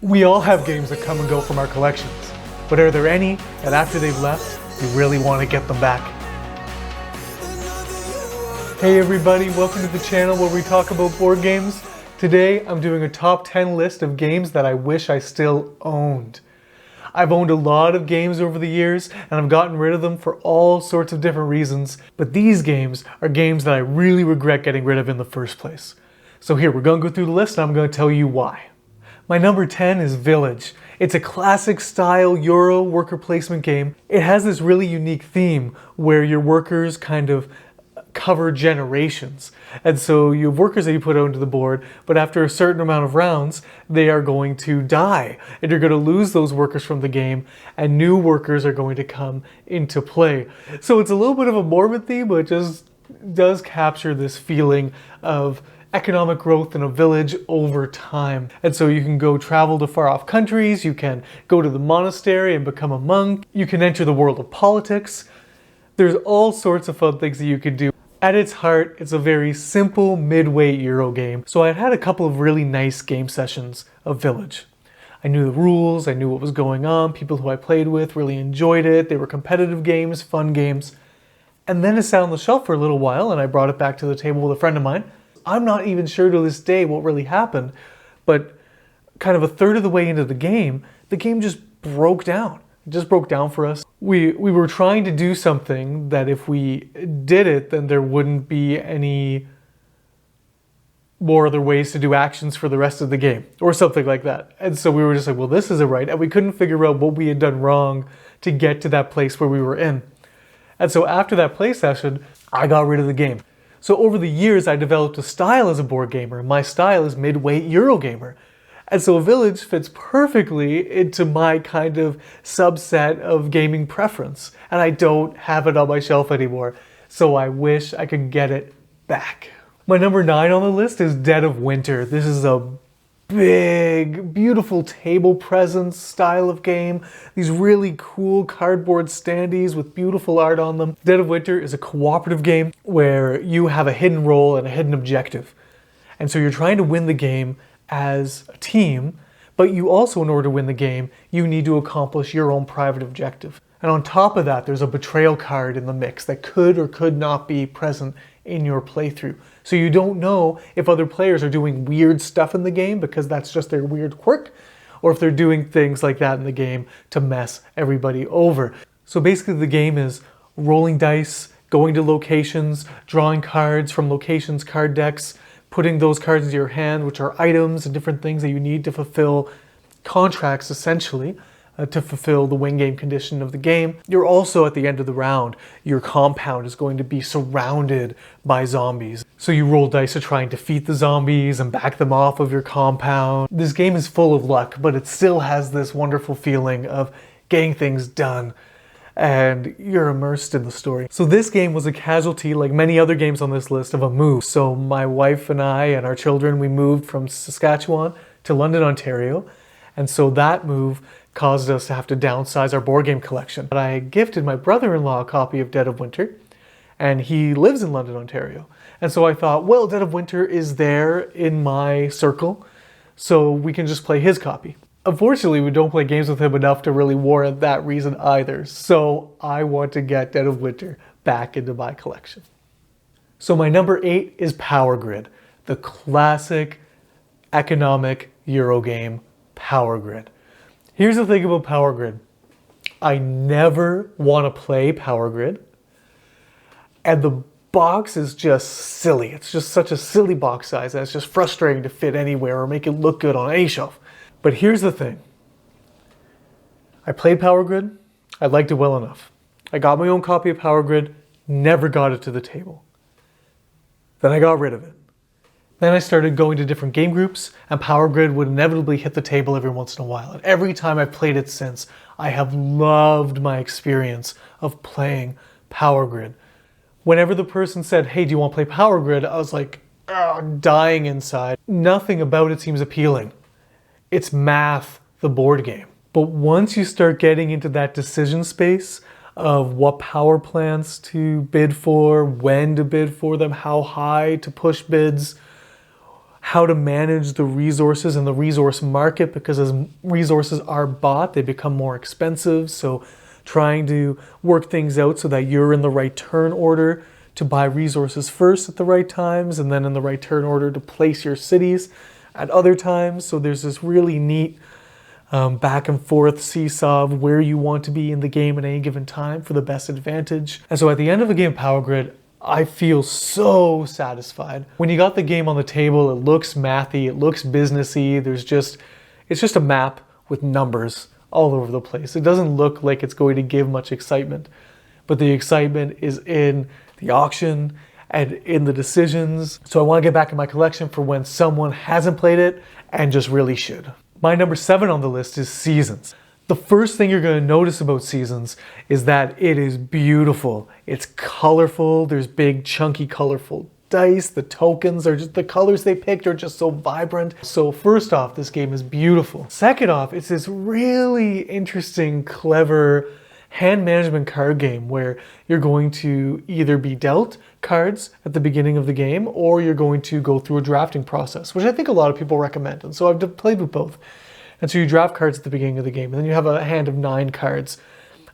We all have games that come and go from our collections, but are there any that after they've left, you really want to get them back? Hey everybody, welcome to the channel where we talk about board games. Today I'm doing a top 10 list of games that I wish I still owned. I've owned a lot of games over the years and I've gotten rid of them for all sorts of different reasons, but these games are games that I really regret getting rid of in the first place. So here, we're going to go through the list and I'm going to tell you why. My number 10 is Village. It's a classic style Euro worker placement game. It has this really unique theme where your workers kind of cover generations. And so you have workers that you put onto the board, but after a certain amount of rounds, they are going to die. And you're going to lose those workers from the game, and new workers are going to come into play. So it's a little bit of a morbid theme, but it just does capture this feeling of economic growth in a village over time. And so you can go travel to far off countries, you can go to the monastery and become a monk, you can enter the world of politics. There's all sorts of fun things that you could do. At its heart, it's a very simple mid-weight Euro game. So I had a couple of really nice game sessions of Village. I knew the rules, I knew what was going on, people who I played with really enjoyed it, they were competitive games, fun games. And then it sat on the shelf for a little while and I brought it back to the table with a friend of mine. I'm not even sure to this day what really happened, but kind of a third of the way into the game just broke down. It just broke down for us. We were trying to do something that if we did it, then there wouldn't be any more other ways to do actions for the rest of the game, or something like that. And so we were just like, well, this isn't right. And we couldn't figure out what we had done wrong to get to that place where we were in. And so after that play session, I got rid of the game. So over the years, I developed a style as a board gamer. My style is mid-weight Eurogamer. And so Village fits perfectly into my kind of subset of gaming preference. And I don't have it on my shelf anymore. So I wish I could get it back. My number 9 on the list is Dead of Winter. This is a big, beautiful table presence style of game. These really cool cardboard standees with beautiful art on them. Dead of Winter is a cooperative game where you have a hidden role and a hidden objective. And so you're trying to win the game as a team, but you also, in order to win the game, you need to accomplish your own private objective. And on top of that, there's a betrayal card in the mix that could or could not be present in your playthrough. So you don't know if other players are doing weird stuff in the game because that's just their weird quirk, or if they're doing things like that in the game to mess everybody over. So basically the game is rolling dice, going to locations, drawing cards from locations card decks, putting those cards into your hand, which are items and different things that you need to fulfill contracts essentially. To fulfill the win game condition of the game. You're also at the end of the round, your compound is going to be surrounded by zombies. So you roll dice to try and defeat the zombies and back them off of your compound. This game is full of luck, but it still has this wonderful feeling of getting things done and you're immersed in the story. So this game was a casualty, like many other games on this list, of a move. So my wife and I and our children, we moved from Saskatchewan to London, Ontario. And so that move caused us to have to downsize our board game collection. But I gifted my brother-in-law a copy of Dead of Winter, and he lives in London, Ontario. And so I thought, well, Dead of Winter is there in my circle, so we can just play his copy. Unfortunately, we don't play games with him enough to really warrant that reason either, so I want to get Dead of Winter back into my collection. So my number 8 is Power Grid, the classic economic Euro game, Power Grid. Here's the thing about Power Grid. I never want to play Power Grid. And the box is just silly. It's just such a silly box size and it's just frustrating to fit anywhere or make it look good on any shelf. But here's the thing. I played Power Grid. I liked it well enough. I got my own copy of Power Grid, never got it to the table. Then I got rid of it. Then I started going to different game groups, and Power Grid would inevitably hit the table every once in a while. And every time I've played it since, I have loved my experience of playing Power Grid. Whenever the person said, hey, do you want to play Power Grid? I was like, dying inside. Nothing about it seems appealing. It's math, the board game. But once you start getting into that decision space of what power plants to bid for, when to bid for them, how high to push bids, how to manage the resources in the resource market, because as resources are bought, they become more expensive. So trying to work things out so that you're in the right turn order to buy resources first at the right times, and then in the right turn order to place your cities at other times. So there's this really neat back and forth seesaw of where you want to be in the game at any given time for the best advantage. And so at the end of a game of Power Grid, I feel so satisfied. When you got the game on the table, it looks mathy, it looks businessy. It's just a map with numbers all over the place. It doesn't look like it's going to give much excitement, but the excitement is in the auction and in the decisions. So I want to get back in my collection for when someone hasn't played it and just really should. My number 7 on the list is Seasons. The first thing you're going to notice about Seasons is that it is beautiful. It's colorful. There's big, chunky, colorful dice. The tokens are just, the colors they picked are just so vibrant. So first off, this game is beautiful. Second off, it's this really interesting, clever hand management card game where you're going to either be dealt cards at the beginning of the game, or you're going to go through a drafting process, which I think a lot of people recommend. And so I've played with both. And so you draft cards at the beginning of the game, and then you have a hand of 9 cards.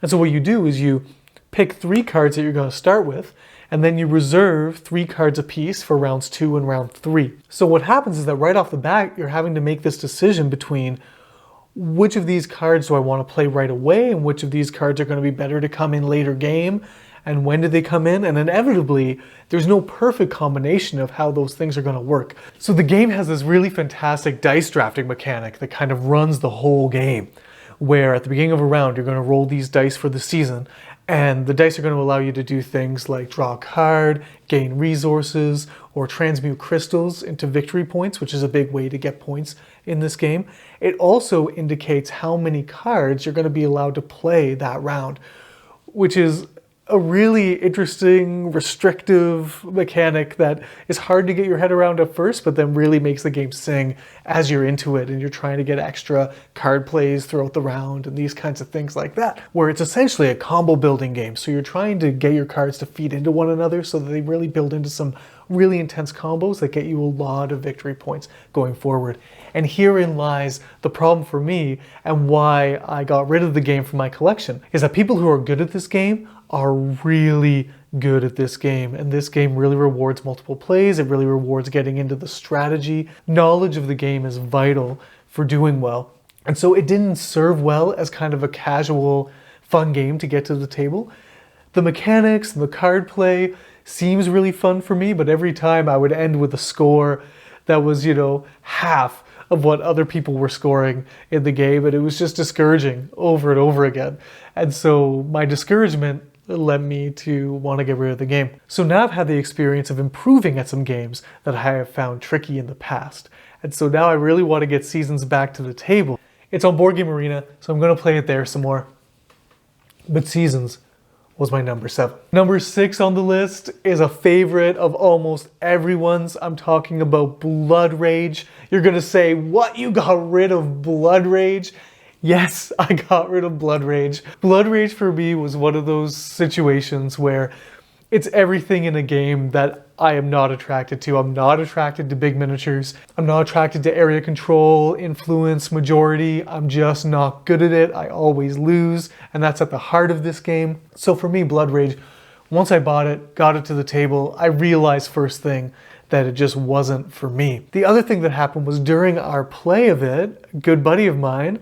And so what you do is you pick 3 cards that you're going to start with, and then you reserve 3 cards apiece for rounds 2 and round 3. So what happens is that right off the bat, you're having to make this decision between which of these cards do I want to play right away, and which of these cards are going to be better to come in later game, and when do they come in? And inevitably, there's no perfect combination of how those things are going to work. So the game has this really fantastic dice drafting mechanic that kind of runs the whole game, where at the beginning of a round, you're going to roll these dice for the season, and the dice are going to allow you to do things like draw a card, gain resources, or transmute crystals into victory points, which is a big way to get points in this game. It also indicates how many cards you're going to be allowed to play that round, which is a really interesting, restrictive mechanic that is hard to get your head around at first, but then really makes the game sing as you're into it and you're trying to get extra card plays throughout the round and these kinds of things like that, where it's essentially a combo building game. So you're trying to get your cards to feed into one another so that they really build into some really intense combos that get you a lot of victory points going forward. And herein lies the problem for me, and why I got rid of the game from my collection, is that people who are good at this game are really good at this game. And this game really rewards multiple plays. It really rewards getting into the strategy. Knowledge of the game is vital for doing well. And so it didn't serve well as kind of a casual, fun game to get to the table. The mechanics and the card play seems really fun for me, but every time I would end with a score that was, half of what other people were scoring in the game, and it was just discouraging over and over again. And so my discouragement led me to want to get rid of the game. So now I've had the experience of improving at some games that I have found tricky in the past. And so now I really want to get Seasons back to the table. It's on Board Game Arena, so I'm going to play it there some more. But Seasons was my number 7. Number 6 on the list is a favorite of almost everyone's. I'm talking about Blood Rage. You're gonna say, what, you got rid of Blood Rage? Yes, I got rid of Blood Rage. Blood Rage for me was one of those situations where it's everything in a game that I am not attracted to. I'm not attracted to big miniatures. I'm not attracted to area control, influence, majority. I'm just not good at it. I always lose, and that's at the heart of this game. So for me, Blood Rage, once I bought it, got it to the table, I realized first thing that it just wasn't for me. The other thing that happened was during our play of it, a good buddy of mine,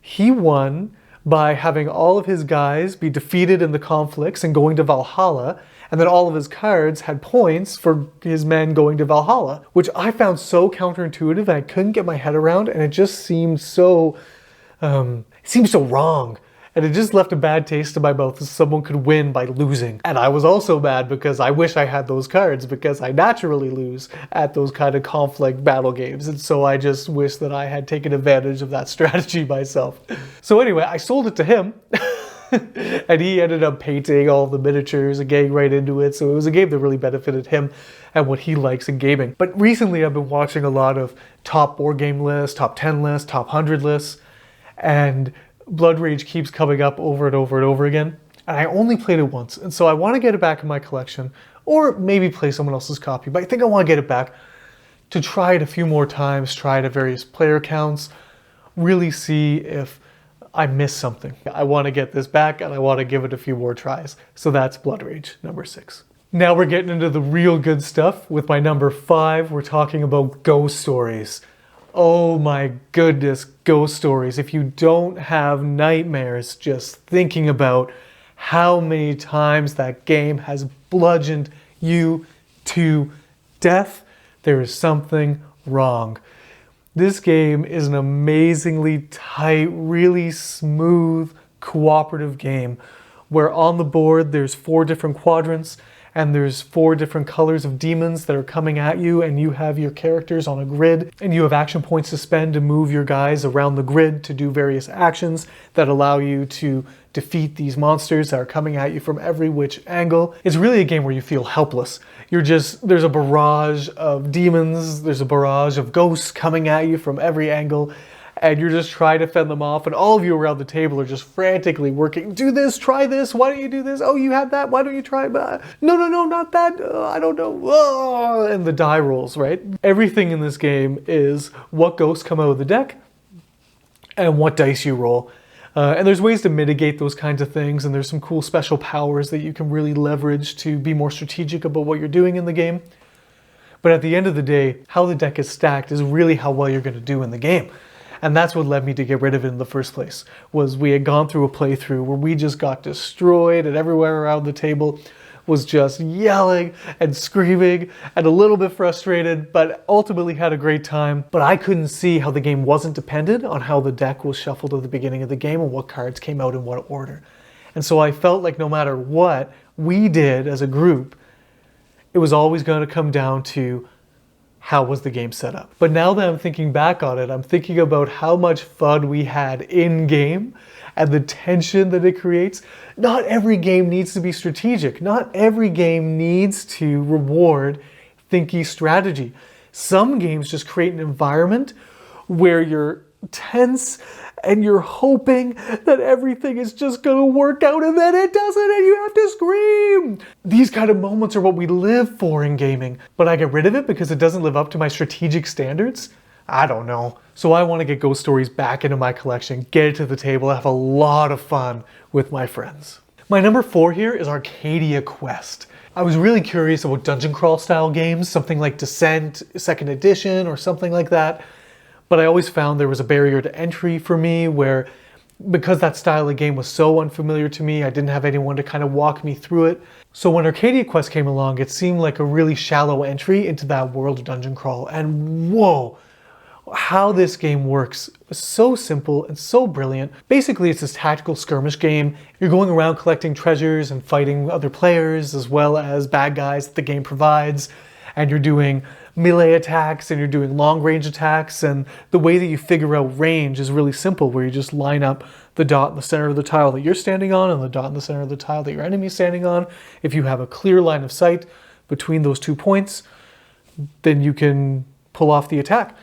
he won by having all of his guys be defeated in the conflicts and going to Valhalla, and then all of his cards had points for his men going to Valhalla, which I found so counterintuitive and I couldn't get my head around, and it just seemed so wrong. And it just left a bad taste in my mouth that someone could win by losing. And I was also mad because I wish I had those cards, because I naturally lose at those kind of conflict battle games. And so I just wish that I had taken advantage of that strategy myself. So anyway, I sold it to him. And he ended up painting all the miniatures and getting right into it. So it was a game that really benefited him and what he likes in gaming. But recently I've been watching a lot of top board game lists, top 10 lists, top 100 lists. And Blood Rage keeps coming up over and over and over again. And I only played it once. And so I want to get it back in my collection, or maybe play someone else's copy. But I think I want to get it back to try it a few more times, try it at various player counts, really see if I missed something. I want to get this back and I want to give it a few more tries. So that's Blood Rage, number 6. Now we're getting into the real good stuff. With my number 5, we're talking about ghost stories. Oh my goodness, ghost stories. If you don't have nightmares just thinking about how many times that game has bludgeoned you to death, there is something wrong. This game is an amazingly tight, really smooth, cooperative game where on the board there's 4 different quadrants and there's 4 different colors of demons that are coming at you, and you have your characters on a grid, and you have action points to spend to move your guys around the grid to do various actions that allow you to defeat these monsters that are coming at you from every which angle. It's really a game where you feel helpless. There's a barrage of demons, there's a barrage of ghosts coming at you from every angle, and you're just trying to fend them off, and all of you around the table are just frantically working. Do this, try this, why don't you do this? Oh, you have that, why don't you try that? No, not that, I don't know. And the die rolls, right? Everything in this game is what ghosts come out of the deck and what dice you roll. And there's ways to mitigate those kinds of things, and there's some cool special powers that you can really leverage to be more strategic about what you're doing in the game. But at the end of the day, how the deck is stacked is really how well you're going to do in the game. And that's what led me to get rid of it in the first place, was we had gone through a playthrough where we just got destroyed, and everywhere around the table was just yelling and screaming and a little bit frustrated, but ultimately had a great time. But I couldn't see how the game wasn't dependent on how the deck was shuffled at the beginning of the game and what cards came out in what order. And so I felt like no matter what we did as a group, it was always going to come down to how was the game set up. But now that I'm thinking back on it, I'm thinking about how much fun we had in-game and the tension that it creates. Not every game needs to be strategic. Not every game needs to reward thinky strategy. Some games just create an environment where you're tense and you're hoping that everything is just gonna work out, and then it doesn't and you have to scream. These kind of moments are what we live for in gaming, but I get rid of it because it doesn't live up to my strategic standards? I don't know. So I want to get ghost stories back into my collection, get it to the table, have a lot of fun with my friends. My number 4 here is Arcadia Quest. I was really curious about dungeon crawl style games, something like Descent, 2nd edition, or something like that. But I always found there was a barrier to entry for me where, because that style of game was so unfamiliar to me, I didn't have anyone to kind of walk me through it. So when Arcadia Quest came along, it seemed like a really shallow entry into that world of dungeon crawl. And whoa, how this game works is so simple and so brilliant. Basically, it's this tactical skirmish game. You're going around collecting treasures and fighting other players as well as bad guys that the game provides. And you're doing melee attacks and you're doing long range attacks, and the way that you figure out range is really simple, where you just line up the dot in the center of the tile that you're standing on and the dot in the center of the tile that your enemy is standing on. If you have a clear line of sight between those 2 points, then you can pull off the attack.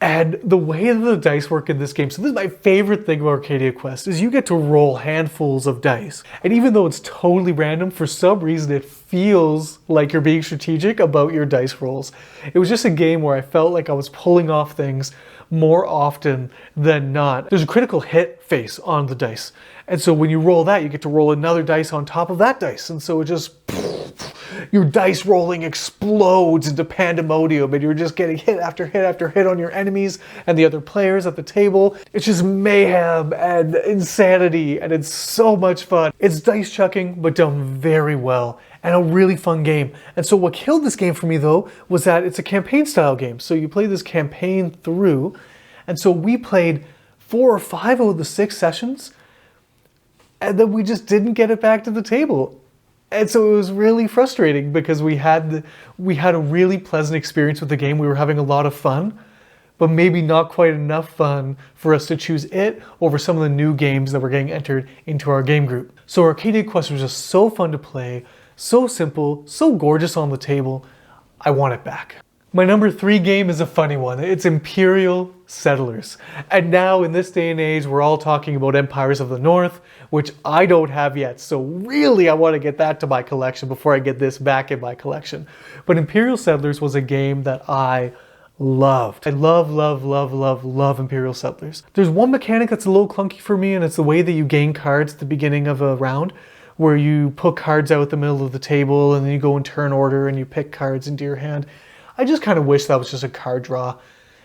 And the way that the dice work in this game, so this is my favorite thing about Arcadia Quest, is you get to roll handfuls of dice. And even though it's totally random, for some reason it feels like you're being strategic about your dice rolls. It was just a game where I felt like I was pulling off things more often than not. There's a critical hit face on the dice. And so when you roll that, you get to roll another dice on top of that dice. And so it just, your dice rolling explodes into pandemonium, and you're just getting hit after hit after hit on your enemies and the other players at the table. It's just mayhem and insanity, and it's so much fun. It's dice chucking, but done very well, and a really fun game. And so what killed this game for me, though, was that it's a campaign style game. So you play this campaign through, and so we played 4 or 5 out of the 6 sessions, and then we just didn't get it back to the table. And so it was really frustrating because we had a really pleasant experience with the game. We were having a lot of fun, but maybe not quite enough fun for us to choose it over some of the new games that were getting entered into our game group. So Arcadia Quest was just so fun to play, so simple, so gorgeous on the table. I want it back. My number 3 game is a funny one. It's Imperial Settlers. And now in this day and age, we're all talking about Empires of the North, which I don't have yet. So really, I want to get that to my collection before I get this back in my collection. But Imperial Settlers was a game that I loved. I love Imperial Settlers. There's one mechanic that's a little clunky for me, and it's the way that you gain cards at the beginning of a round, where you put cards out the middle of the table and then you go in turn order and you pick cards into your hand. I just kind of wish that was just a card draw.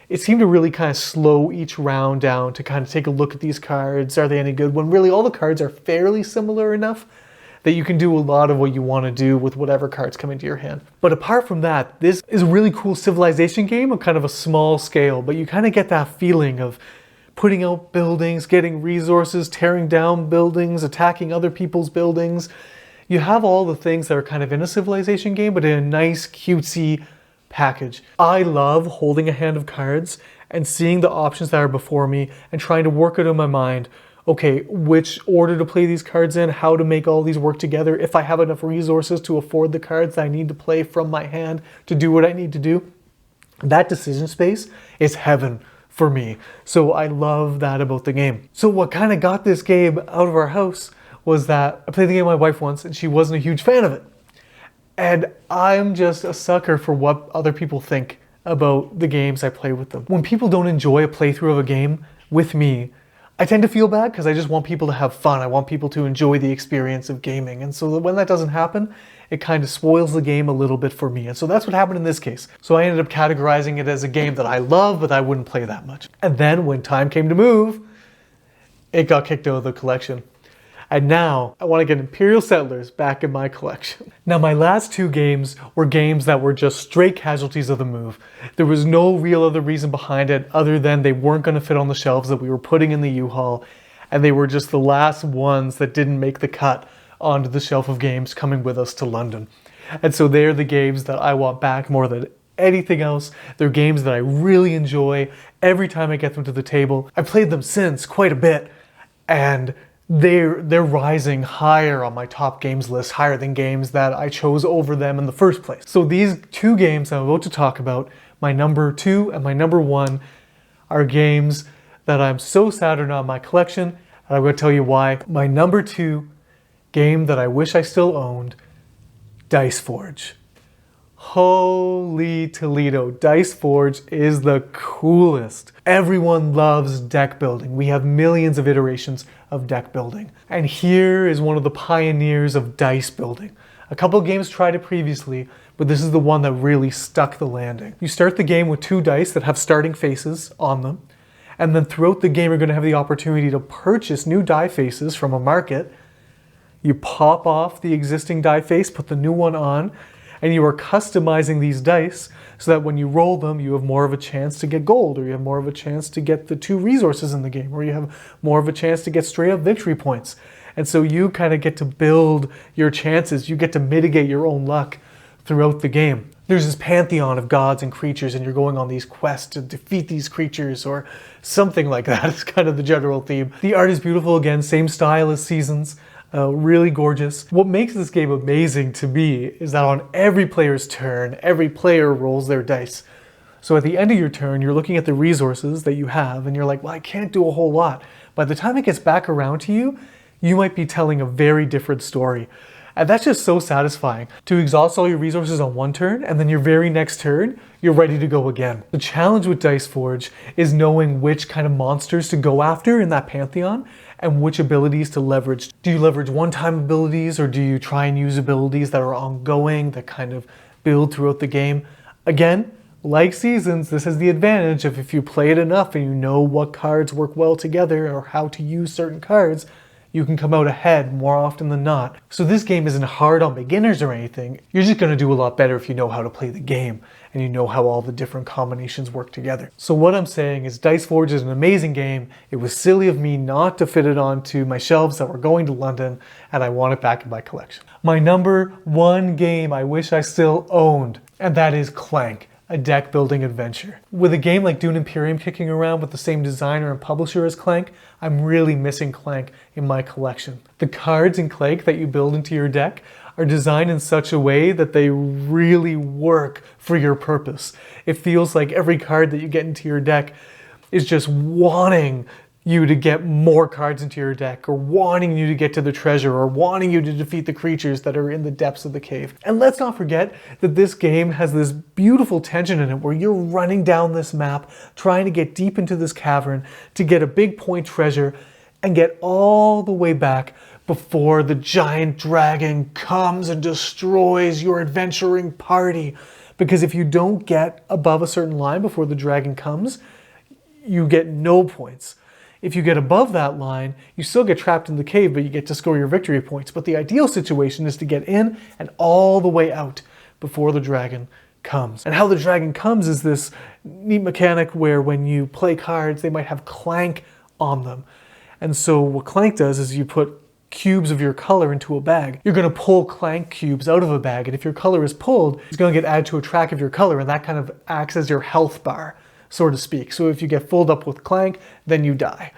It seemed to really kind of slow each round down to kind of take a look at these cards. Are they any good? When really all the cards are fairly similar enough that you can do a lot of what you want to do with whatever cards come into your hand. But apart from that, this is a really cool civilization game on kind of a small scale, but you kind of get that feeling of putting out buildings, getting resources, tearing down buildings, attacking other people's buildings. You have all the things that are kind of in a civilization game, but in a nice, cutesy package. I love holding a hand of cards and seeing the options that are before me and trying to work it in my mind. Okay, which order to play these cards in, how to make all these work together, if I have enough resources to afford the cards that I need to play from my hand to do what I need to do. That decision space is heaven for me. So I love that about the game. So what kind of got this game out of our house was that I played the game with my wife once and she wasn't a huge fan of it. And I'm just a sucker for what other people think about the games I play with them. When people don't enjoy a playthrough of a game with me, I tend to feel bad because I just want people to have fun. I want people to enjoy the experience of gaming. And so when that doesn't happen, it kind of spoils the game a little bit for me. And so that's what happened in this case. So I ended up categorizing it as a game that I love, but I wouldn't play that much. And then when time came to move, it got kicked out of the collection. And now I want to get Imperial Settlers back in my collection. Now my last two games were games that were just straight casualties of the move. There was no real other reason behind it other than they weren't going to fit on the shelves that we were putting in the U-Haul, and they were just the last ones that didn't make the cut onto the shelf of games coming with us to London. And so they're the games that I want back more than anything else. They're games that I really enjoy every time I get them to the table. I've played them since quite a bit, and they're rising higher on my top games list, higher than games that I chose over them in the first place. So these two games I'm about to talk about, my number 2 and my number 1, are games that I'm so sad are not in my collection, and I'm going to tell you why. My number 2 game that I wish I still owned, Dice Forge. Holy Toledo, Dice Forge is the coolest. Everyone loves deck building. We have millions of iterations of deck building. And here is one of the pioneers of dice building. A couple games tried it previously, but this is the one that really stuck the landing. You start the game with 2 dice that have starting faces on them, and then throughout the game you're going to have the opportunity to purchase new die faces from a market. You pop off the existing die face, put the new one on, and you are customizing these dice so that when you roll them, you have more of a chance to get gold, or you have more of a chance to get the 2 resources in the game, or you have more of a chance to get straight up victory points. And so you kind of get to build your chances. You get to mitigate your own luck throughout the game. There's this pantheon of gods and creatures, and you're going on these quests to defeat these creatures or something like that. It's kind of the general theme. The art is beautiful, again, same style as Seasons. Really gorgeous. What makes this game amazing to me is that on every player's turn, every player rolls their dice. So at the end of your turn, you're looking at the resources that you have and you're like, well, I can't do a whole lot. By the time it gets back around to you, you might be telling a very different story. And that's just so satisfying to exhaust all your resources on one turn, and then your very next turn, you're ready to go again. The challenge with Dice Forge is knowing which kind of monsters to go after in that pantheon and which abilities to leverage. Do you leverage one-time abilities, or do you try and use abilities that are ongoing, that kind of build throughout the game? Again, like Seasons, this has the advantage of if you play it enough and you know what cards work well together or how to use certain cards, you can come out ahead more often than not. So this game isn't hard on beginners or anything. You're just going to do a lot better if you know how to play the game and you know how all the different combinations work together. So what I'm saying is Dice Forge is an amazing game. It was silly of me not to fit it onto my shelves that were going to London, and I want it back in my collection. My number 1 game I wish I still owned, and that is Clank, a deck building adventure. With a game like Dune Imperium kicking around with the same designer and publisher as Clank, I'm really missing Clank in my collection. The cards in Clank that you build into your deck are designed in such a way that they really work for your purpose. It feels like every card that you get into your deck is just wanting you to get more cards into your deck, or wanting you to get to the treasure, or wanting you to defeat the creatures that are in the depths of the cave. And let's not forget that this game has this beautiful tension in it where you're running down this map, trying to get deep into this cavern to get a big point treasure and get all the way back before the giant dragon comes and destroys your adventuring party. Because if you don't get above a certain line before the dragon comes, you get no points. If you get above that line, you still get trapped in the cave, but you get to score your victory points. But the ideal situation is to get in and all the way out before the dragon comes. And how the dragon comes is this neat mechanic where when you play cards, they might have Clank on them. And so what Clank does is you put cubes of your color into a bag. You're going to pull Clank cubes out of a bag, and if your color is pulled, it's going to get added to a track of your color, and that kind of acts as your health bar, so to speak. So if you get filled up with Clank, then you die.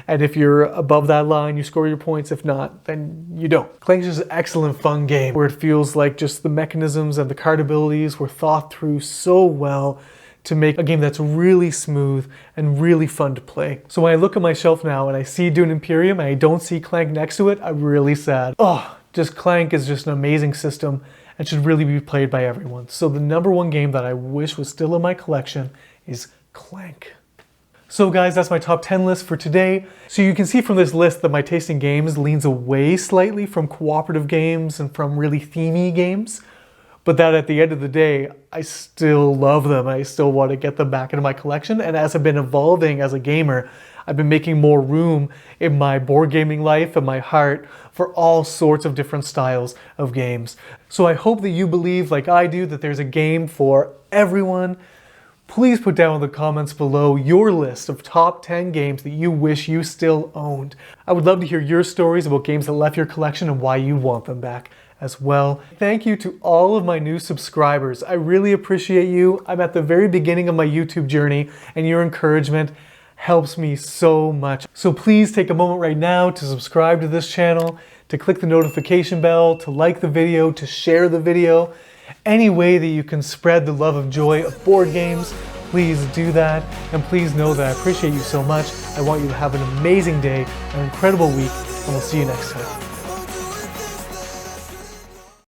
And if you're above that line, you score your points. If not, then you don't. Clank is just an excellent fun game where it feels like just the mechanisms and the card abilities were thought through so well to make a game that's really smooth and really fun to play. So when I look at my shelf now and I see Dune Imperium and I don't see Clank next to it, I'm really sad. Oh, just Clank is just an amazing system and should really be played by everyone. So the number one game that I wish was still in my collection is Clank. So guys, that's my top 10 list for today. So you can see from this list that my taste in games leans away slightly from cooperative games and from really themey games, but that at the end of the day, I still love them. I still want to get them back into my collection. And as I've been evolving as a gamer, I've been making more room in my board gaming life and my heart for all sorts of different styles of games. So I hope that you believe, like I do, that there's a game for everyone. Please put down in the comments below your list of top 10 games that you wish you still owned. I would love to hear your stories about games that left your collection and why you want them back as well. Thank you to all of my new subscribers. I really appreciate you. I'm at the very beginning of my YouTube journey, and your encouragement helps me so much. So please take a moment right now to subscribe to this channel, to click the notification bell, to like the video, to share the video. Any way that you can spread the love of joy of board games, please do that. And please know that I appreciate you so much. I want you to have an amazing day, an incredible week, and we'll see you next time.